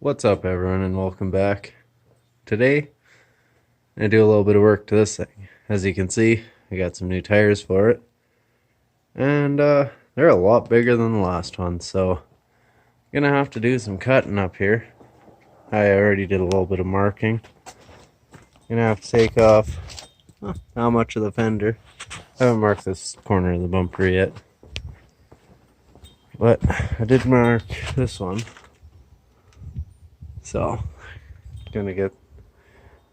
What's up, everyone, and welcome back. Today I do a little bit of work to this thing. As you can see, I got some new tires for it, and they're a lot bigger than the last one, so I'm gonna have to do some cutting up here. I already did a little bit of marking. Gonna have to take off not much of the fender. I haven't marked this corner of the bumper yet, but I did mark this one. So, gonna get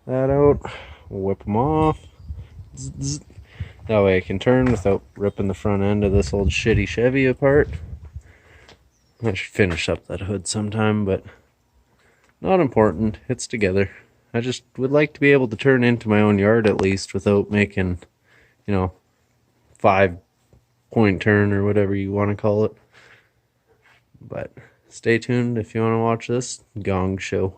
that out, whip them off. That way I can turn without ripping the front end of this old shitty Chevy apart. I should finish up that hood sometime, but not important. It's together. I just would like to be able to turn into my own yard at least without making, 5-point turn or whatever you want to call it. But stay tuned if you want to watch this gong show.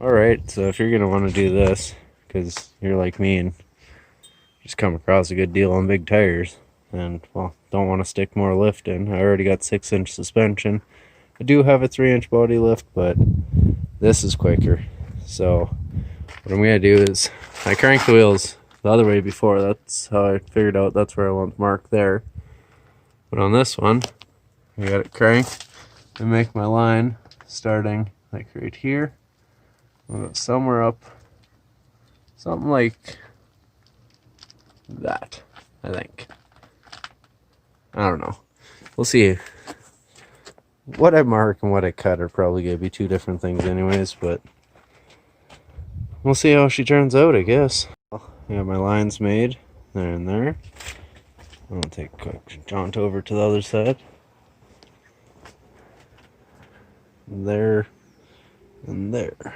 Alright, so if you're going to want to do this, because you're like me and just come across a good deal on big tires, and, well, don't want to stick more lift in. I already got 6-inch suspension. I do have a 3-inch body lift, but this is quicker. So what I'm going to do is, I crank the wheels the other way before. That's how I figured out that's where I want the mark there. But on this one, I got it cranked and make my line starting like right here. Somewhere up, something like that, I think. I don't know. We'll see. What I mark and what I cut are probably going to be two different things anyways, but we'll see how she turns out, I guess. I got my lines made there and there. I'm going to take a quick jaunt over to the other side. There and there.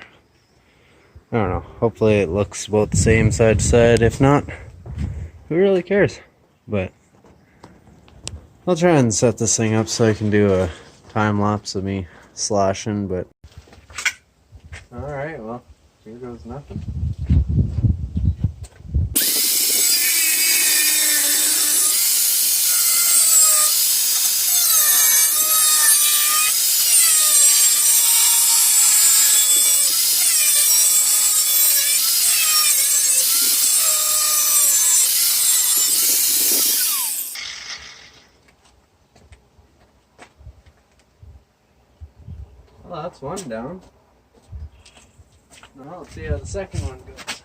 I don't know. Hopefully it looks about the same side to side. If not, who really cares? But I'll try and set this thing up so I can do a time lapse of me slashing. But alright, well, here goes nothing. Well, that's one down. Now let's see how the second one goes.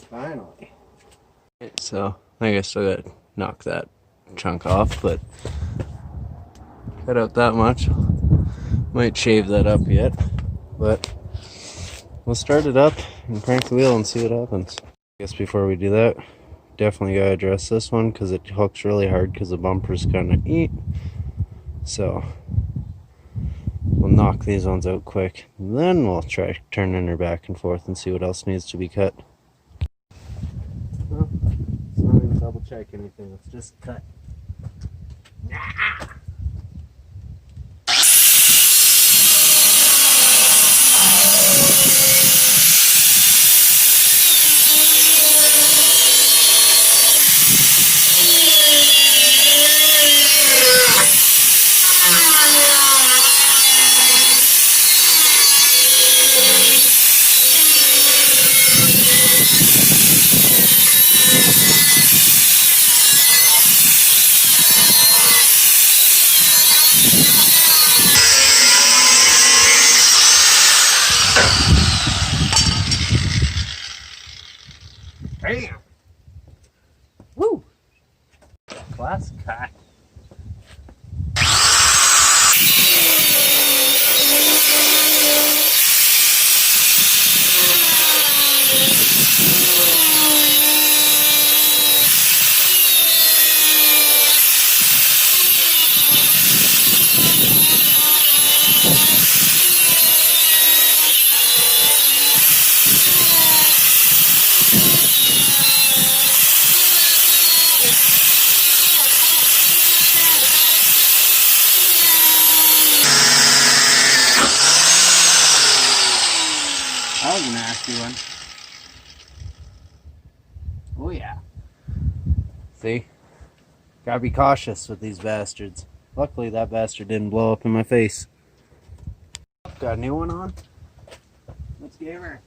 Finally. So, I guess I still gotta knock that chunk off, but cut out that much. Might shave that up yet, but we'll start it up and crank the wheel and see what happens. I guess before we do that, definitely gotta address this one because it hooks really hard because the bumper's kind of eat. So we'll knock these ones out quick. Then we'll try turning her back and forth and see what else needs to be cut. Well, let's not even double check anything. Let's just cut. Damn! Woo! Class cut. That was a nasty one. Oh yeah. See? Gotta be cautious with these bastards. Luckily that bastard didn't blow up in my face. Got a new one on? Let's give her.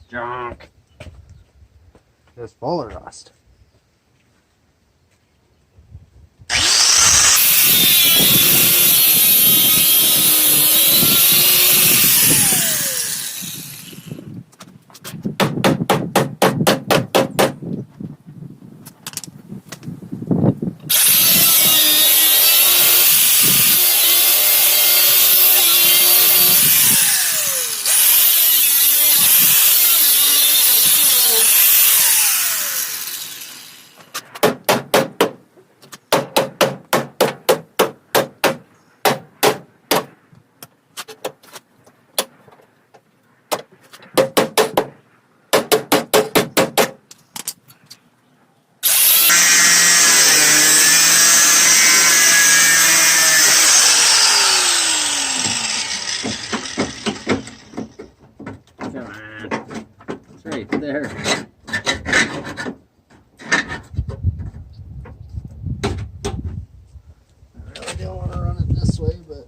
Junk. It's full of rust. Right there. I really don't want to run it this way, but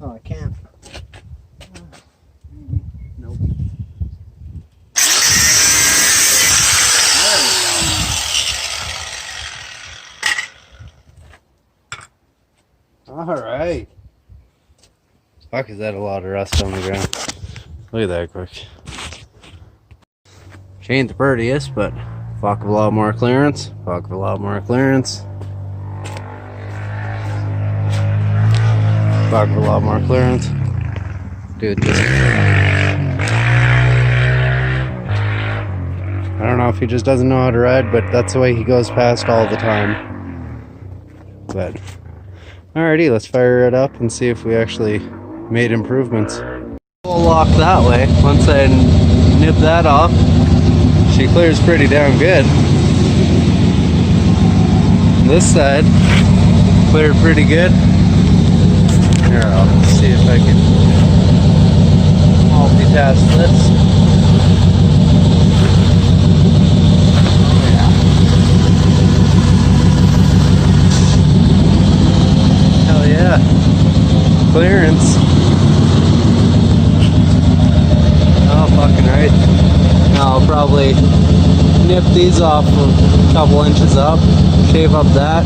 oh, I can't. Maybe. Nope. There we go. All right. Fuck, is that a lot of rust on the ground? Look at that quick. She ain't the prettiest, but fuck of a lot more clearance. Fuck of a lot more clearance. Fuck of a lot more clearance. Dude, just... I don't know if he just doesn't know how to ride, but that's the way he goes past all the time. But, alrighty, let's fire it up and see if we actually made improvements. We'll lock that way. Once I nip that off, she clears pretty damn good. This side cleared pretty good. Here, I'll see if I can multitask this. Yeah. Hell yeah. Clearance. Oh, fucking right. Now I'll probably nip these off a couple inches up, shave up that,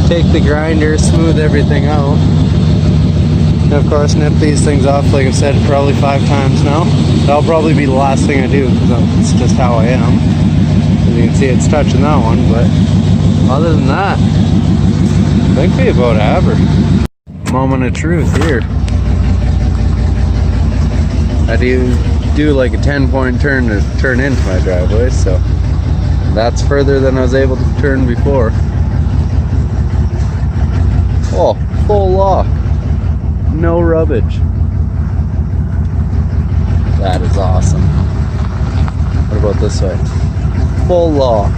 take the grinder, smooth everything out. And of course nip these things off, like I've said probably 5 times now. That'll probably be the last thing I do because it's just how I am. As you can see, it's touching that one, but other than that, I think we about average. Moment of truth here. I do like a 10-point turn to turn into my driveway, so that's further than I was able to turn before. Oh, full lock. No rubbish. That is awesome. What about this way? Full lock.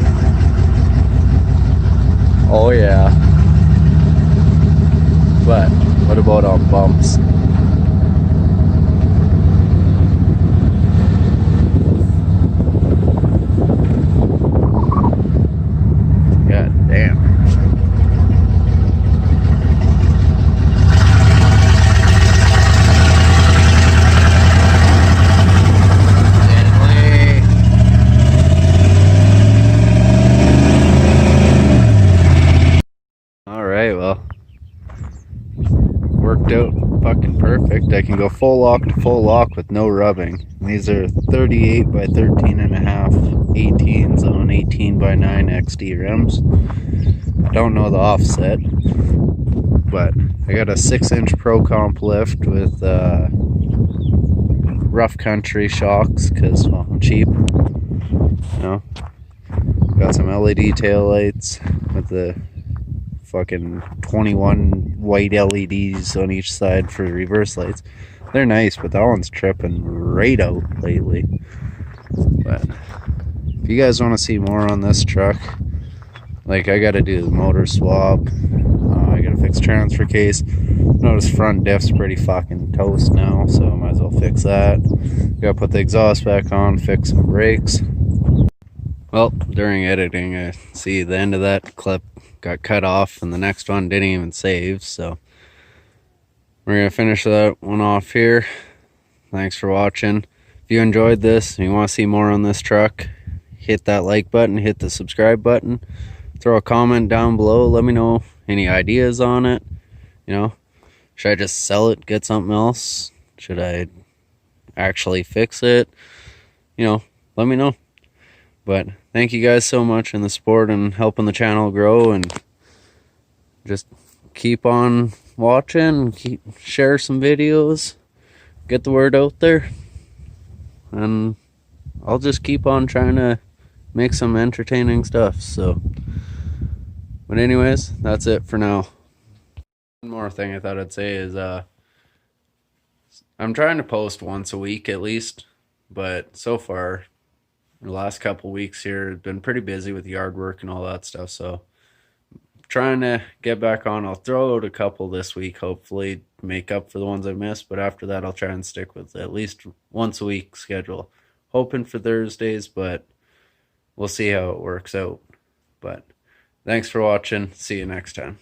Oh yeah. But what about on bumps? God damn. Alright, well, worked out fucking perfect. I can go full lock to full lock with no rubbing. These are 38 by 13.5 18s on 18 by 9 XD rims. I don't know the offset, but I got a 6-inch Pro Comp lift with rough country shocks because, well, I'm cheap. You know, got some LED tail lights with the fucking 21 white LEDs on each side for reverse lights. They're nice, but that one's tripping right out lately. But if you guys want to see more on this truck, like, I gotta do the motor swap, I gotta fix transfer case. Notice front diff's pretty fucking toast now, so I might as well fix that. Gotta put the exhaust back on, fix some brakes. Well, during editing, I see the end of that clip got cut off and the next one didn't even save, so we're gonna finish that one off here. Thanks for watching. If you enjoyed this and you want to see more on this truck, hit that like button, hit the subscribe button, throw a comment down below, let me know any ideas on it. You know, should I just sell it, get something else? Should I actually fix it? You know, let me know. But thank you guys so much in the support and helping the channel grow, and just keep on watching, share some videos, get the word out there, and I'll just keep on trying to make some entertaining stuff. So, but anyways, that's it for now. One more thing I thought I'd say is I'm trying to post once a week at least, but so far the last couple weeks here have been pretty busy with yard work and all that stuff, so I'm trying to get back on. I'll throw out a couple this week, hopefully make up for the ones I missed, but after that I'll try and stick with at least once a week schedule. Hoping for Thursdays, but we'll see how it works out. But thanks for watching. See you next time.